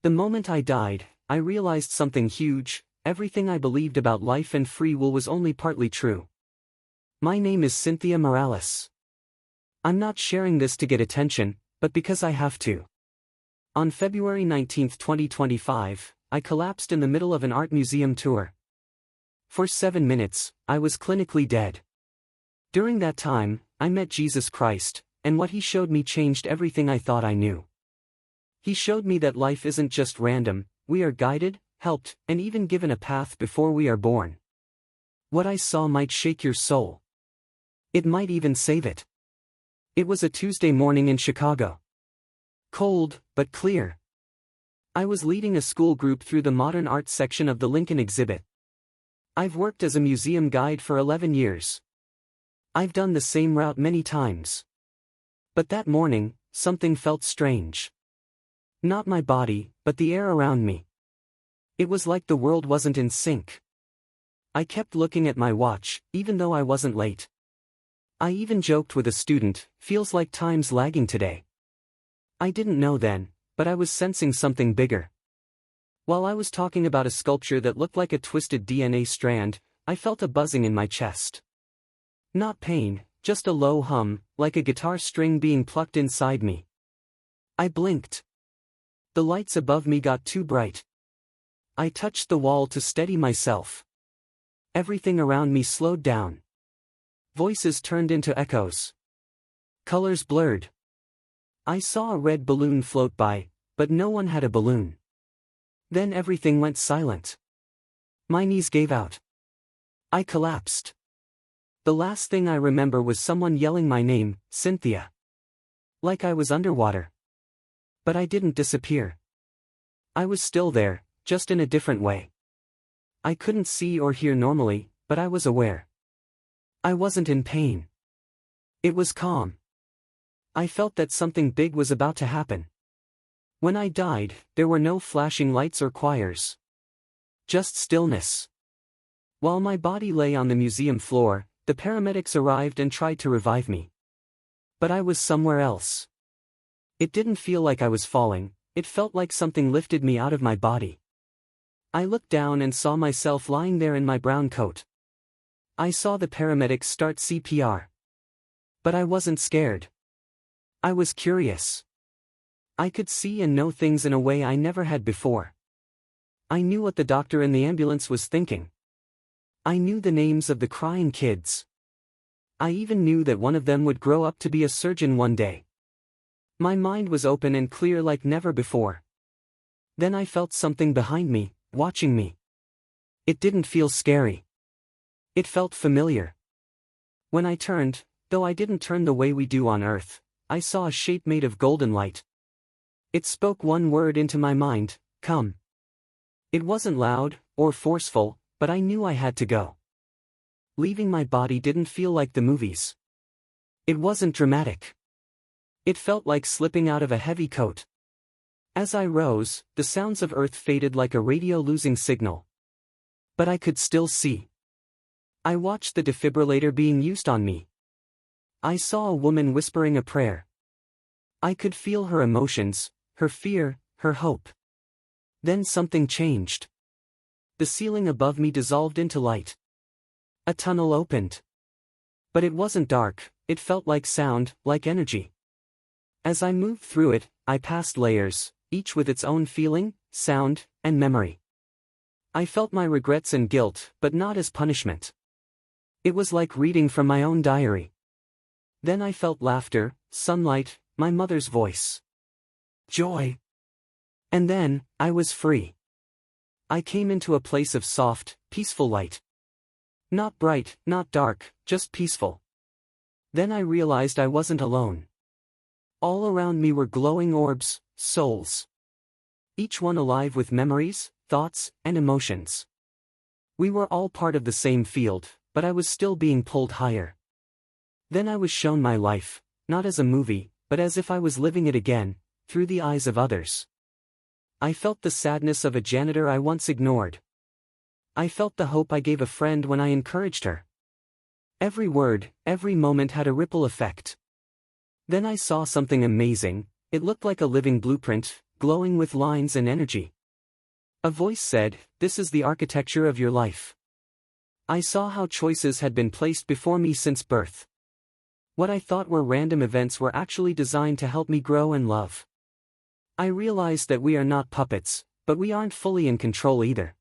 The moment I died, I realized something huge: everything I believed about life and free will was only partly true. My name is Cynthia Morales. I'm not sharing this to get attention, but because I have to. On February 19, 2025, I collapsed in the middle of an art museum tour. For 7 minutes, I was clinically dead. During that time, I met Jesus Christ, and what he showed me changed everything I thought I knew. He showed me that life isn't just random, we are guided, helped, and even given a path before we are born. What I saw might shake your soul. It might even save it. It was a Tuesday morning in Chicago. Cold, but clear. I was leading a school group through the modern art section of the Lincoln exhibit. I've worked as a museum guide for 11 years. I've done the same route many times. But that morning, something felt strange. Not my body, but the air around me. It was like the world wasn't in sync. I kept looking at my watch, even though I wasn't late. I even joked with a student, "Feels like time's lagging today." I didn't know then, but I was sensing something bigger. While I was talking about a sculpture that looked like a twisted DNA strand, I felt a buzzing in my chest. Not pain, just a low hum, like a guitar string being plucked inside me. I blinked. The lights above me got too bright. I touched the wall to steady myself. Everything around me slowed down. Voices turned into echoes. Colors blurred. I saw a red balloon float by, but no one had a balloon. Then everything went silent. My knees gave out. I collapsed. The last thing I remember was someone yelling my name, Cynthia. Like I was underwater. But I didn't disappear. I was still there, just in a different way. I couldn't see or hear normally, but I was aware. I wasn't in pain. It was calm. I felt that something big was about to happen. When I died, there were no flashing lights or choirs. Just stillness. While my body lay on the museum floor, the paramedics arrived and tried to revive me. But I was somewhere else. It didn't feel like I was falling, it felt like something lifted me out of my body. I looked down and saw myself lying there in my brown coat. I saw the paramedics start CPR. But I wasn't scared. I was curious. I could see and know things in a way I never had before. I knew what the doctor in the ambulance was thinking. I knew the names of the crying kids. I even knew that one of them would grow up to be a surgeon one day. My mind was open and clear like never before. Then I felt something behind me, watching me. It didn't feel scary. It felt familiar. When I turned, though I didn't turn the way we do on Earth, I saw a shape made of golden light. It spoke one word into my mind: come. It wasn't loud, or forceful, but I knew I had to go. Leaving my body didn't feel like the movies. It wasn't dramatic. It felt like slipping out of a heavy coat. As I rose, the sounds of Earth faded like a radio losing signal. But I could still see. I watched the defibrillator being used on me. I saw a woman whispering a prayer. I could feel her emotions, her fear, her hope. Then something changed. The ceiling above me dissolved into light. A tunnel opened. But it wasn't dark, it felt like sound, like energy. As I moved through it, I passed layers, each with its own feeling, sound, and memory. I felt my regrets and guilt, but not as punishment. It was like reading from my own diary. Then I felt laughter, sunlight, my mother's voice. Joy. And then, I was free. I came into a place of soft, peaceful light. Not bright, not dark, just peaceful. Then I realized I wasn't alone. All around me were glowing orbs, souls. Each one alive with memories, thoughts, and emotions. We were all part of the same field, but I was still being pulled higher. Then I was shown my life, not as a movie, but as if I was living it again, through the eyes of others. I felt the sadness of a janitor I once ignored. I felt the hope I gave a friend when I encouraged her. Every word, every moment had a ripple effect. Then I saw something amazing. It looked like a living blueprint, glowing with lines and energy. A voice said, "This is the architecture of your life." I saw how choices had been placed before me since birth. What I thought were random events were actually designed to help me grow and love. I realized that we are not puppets, but we aren't fully in control either.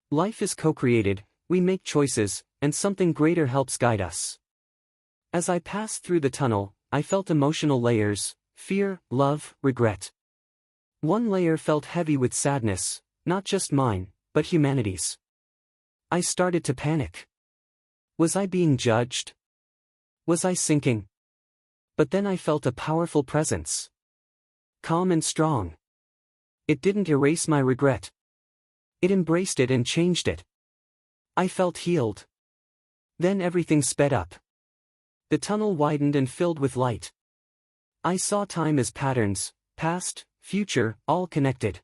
Life is co-created, we make choices, and something greater helps guide us. As I passed through the tunnel, I felt emotional layers: fear, love, regret. One layer felt heavy with sadness, not just mine, but humanity's. I started to panic. Was I being judged? Was I sinking? But then I felt a powerful presence. Calm and strong. It didn't erase my regret. It embraced it and changed it. I felt healed. Then everything sped up. The tunnel widened and filled with light. I saw time as patterns, past, future, all connected.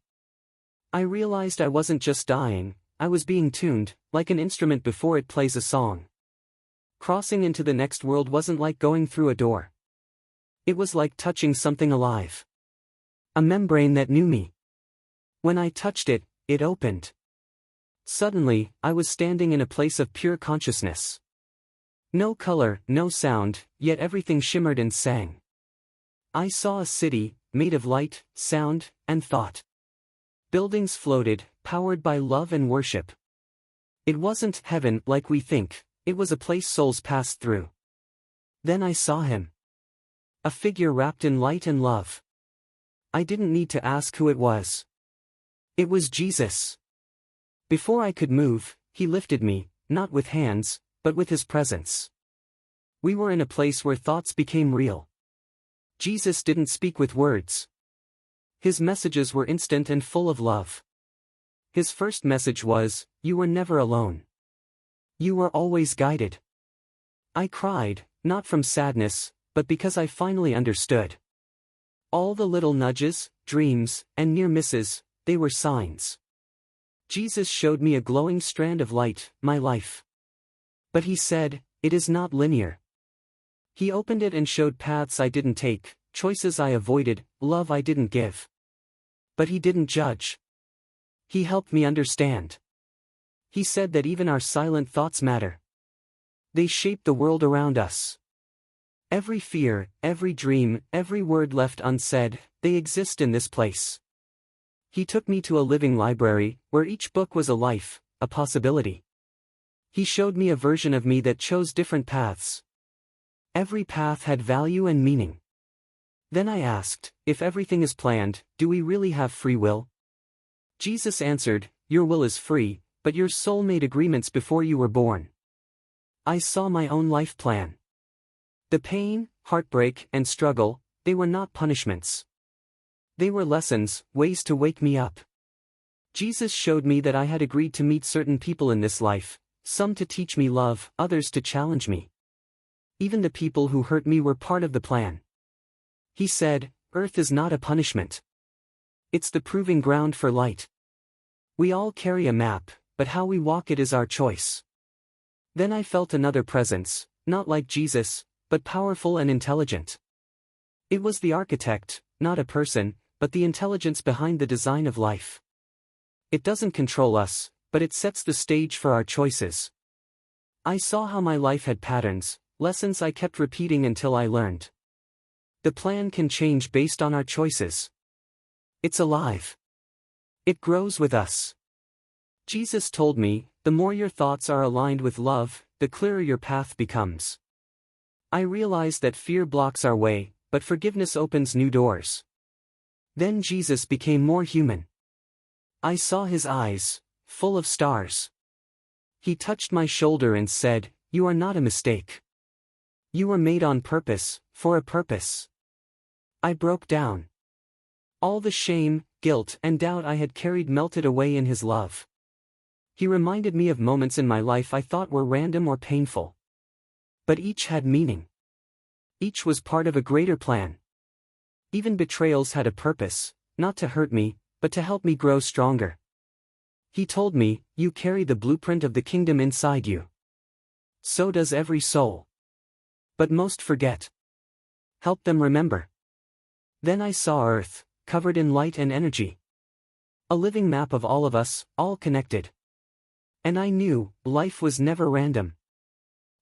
I realized I wasn't just dying, I was being tuned, like an instrument before it plays a song. Crossing into the next world wasn't like going through a door. It was like touching something alive. A membrane that knew me. When I touched it, it opened. Suddenly, I was standing in a place of pure consciousness. No color, no sound, yet everything shimmered and sang. I saw a city, made of light, sound, and thought. Buildings floated, powered by love and worship. It wasn't heaven like we think, it was a place souls passed through. Then I saw him. A figure wrapped in light and love. I didn't need to ask who it was. It was Jesus. Before I could move, he lifted me, not with hands, but with his presence. We were in a place where thoughts became real. Jesus didn't speak with words. His messages were instant and full of love. His first message was, "You were never alone. You were always guided." I cried, not from sadness, but because I finally understood. All the little nudges, dreams, and near misses, they were signs. Jesus showed me a glowing strand of light, my life. But he said, "It is not linear." He opened it and showed paths I didn't take, choices I avoided, love I didn't give. But he didn't judge. He helped me understand. He said that even our silent thoughts matter. They shape the world around us. Every fear, every dream, every word left unsaid, they exist in this place. He took me to a living library, where each book was a life, a possibility. He showed me a version of me that chose different paths. Every path had value and meaning. Then I asked, if everything is planned, do we really have free will? Jesus answered, "Your will is free, but your soul made agreements before you were born." I saw my own life plan. The pain, heartbreak, and struggle, they were not punishments. They were lessons, ways to wake me up. Jesus showed me that I had agreed to meet certain people in this life, some to teach me love, others to challenge me. Even the people who hurt me were part of the plan. He said, "Earth is not a punishment. It's the proving ground for light." We all carry a map, but how we walk it is our choice. Then I felt another presence, not like Jesus, but powerful and intelligent. It was the architect, not a person, but the intelligence behind the design of life. It doesn't control us, but it sets the stage for our choices. I saw how my life had patterns, lessons I kept repeating until I learned. The plan can change based on our choices. It's alive. It grows with us. Jesus told me, the more your thoughts are aligned with love, the clearer your path becomes. I realized that fear blocks our way, but forgiveness opens new doors. Then Jesus became more human. I saw his eyes, full of stars. He touched my shoulder and said, "You are not a mistake. You were made on purpose, for a purpose." I broke down. All the shame, guilt, and doubt I had carried melted away in his love. He reminded me of moments in my life I thought were random or painful. But each had meaning. Each was part of a greater plan. Even betrayals had a purpose, not to hurt me, but to help me grow stronger. He told me, "You carry the blueprint of the kingdom inside you. So does every soul. But most forget. Help them remember." Then I saw Earth, covered in light and energy. A living map of all of us, all connected. And I knew, life was never random.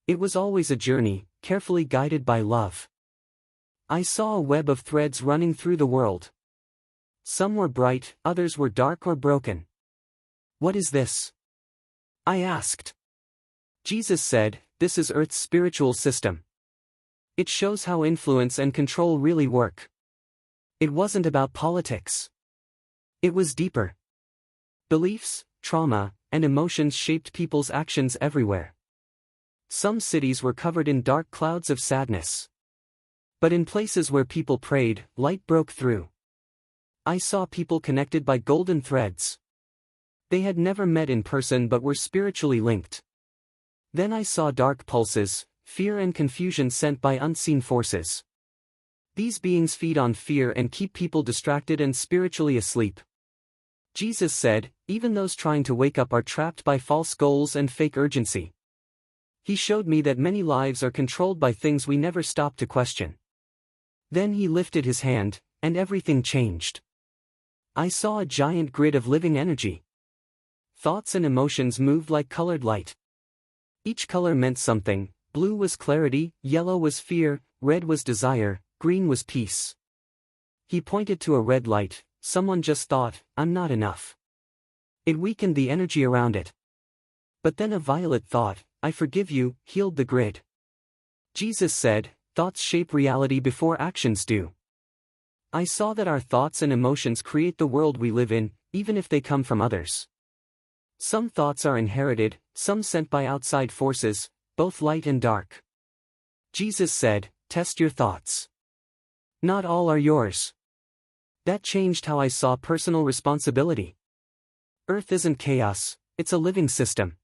It was always a journey, carefully guided by love. I saw a web of threads running through the world. Some were bright, others were dark or broken. What is this? I asked. Jesus said, this is Earth's spiritual system. It shows how influence and control really work. It wasn't about politics. It was deeper. Beliefs, trauma, and emotions shaped people's actions everywhere. Some cities were covered in dark clouds of sadness. But in places where people prayed, light broke through. I saw people connected by golden threads. They had never met in person but were spiritually linked. Then I saw dark pulses, fear and confusion sent by unseen forces. These beings feed on fear and keep people distracted and spiritually asleep. Jesus said, even those trying to wake up are trapped by false goals and fake urgency. He showed me that many lives are controlled by things we never stop to question. Then he lifted his hand, and everything changed. I saw a giant grid of living energy. Thoughts and emotions moved like colored light. Each color meant something. Blue was clarity, yellow was fear, red was desire, green was peace. He pointed to a red light. Someone just thought, I'm not enough. It weakened the energy around it. But then a violet thought, I forgive you, healed the grid. Jesus said, thoughts shape reality before actions do. I saw that our thoughts and emotions create the world we live in, even if they come from others. Some thoughts are inherited, some sent by outside forces, both light and dark. Jesus said, test your thoughts. Not all are yours. That changed how I saw personal responsibility. Earth isn't chaos, it's a living system.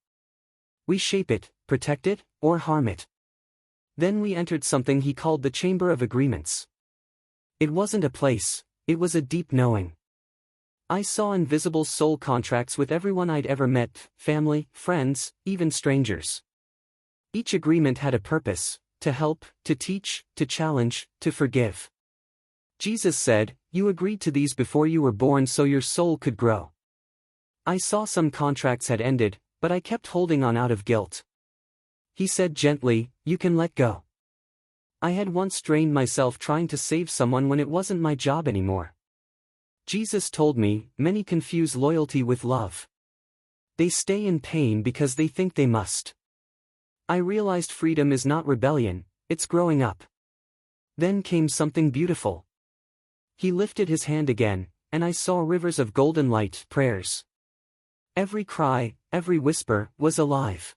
We shape it, protect it, or harm it. Then we entered something he called the Chamber of Agreements. It wasn't a place, it was a deep knowing. I saw invisible soul contracts with everyone I'd ever met, family, friends, even strangers. Each agreement had a purpose, to help, to teach, to challenge, to forgive. Jesus said, you agreed to these before you were born so your soul could grow. I saw some contracts had ended, but I kept holding on out of guilt. He said gently, you can let go. I had once drained myself trying to save someone when it wasn't my job anymore. Jesus told me, many confuse loyalty with love. They stay in pain because they think they must. I realized freedom is not rebellion, it's growing up. Then came something beautiful. He lifted his hand again, and I saw rivers of golden light, prayers. Every cry, every whisper, was alive.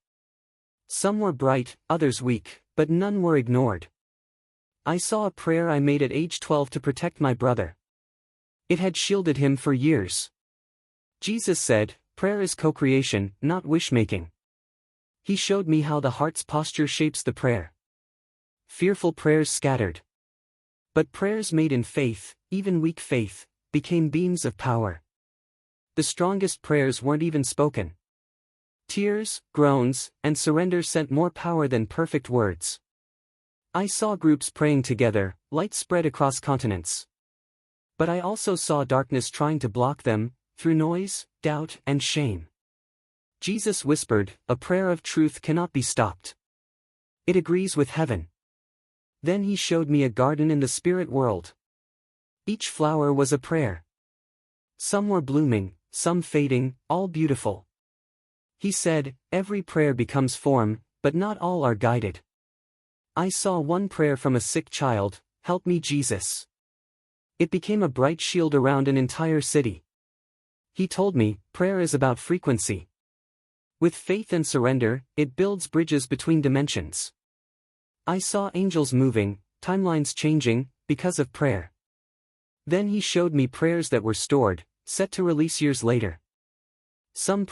Some were bright, others weak, but none were ignored. I saw a prayer I made at age 12 to protect my brother. It had shielded him for years. Jesus said, prayer is co-creation, not wish-making. He showed me how the heart's posture shapes the prayer. Fearful prayers scattered. But prayers made in faith, even weak faith, became beams of power. The strongest prayers weren't even spoken. Tears, groans, and surrender sent more power than perfect words. I saw groups praying together, light spread across continents. But I also saw darkness trying to block them, through noise, doubt, and shame. Jesus whispered, a prayer of truth cannot be stopped. It agrees with heaven. Then he showed me a garden in the spirit world. Each flower was a prayer. Some were blooming, some fading, all beautiful. He said, every prayer becomes form, but not all are guided. I saw one prayer from a sick child, help me Jesus. It became a bright shield around an entire city. He told me, prayer is about frequency. With faith and surrender, it builds bridges between dimensions. I saw angels moving, timelines changing, because of prayer. Then he showed me prayers that were stored, set to release years later. Some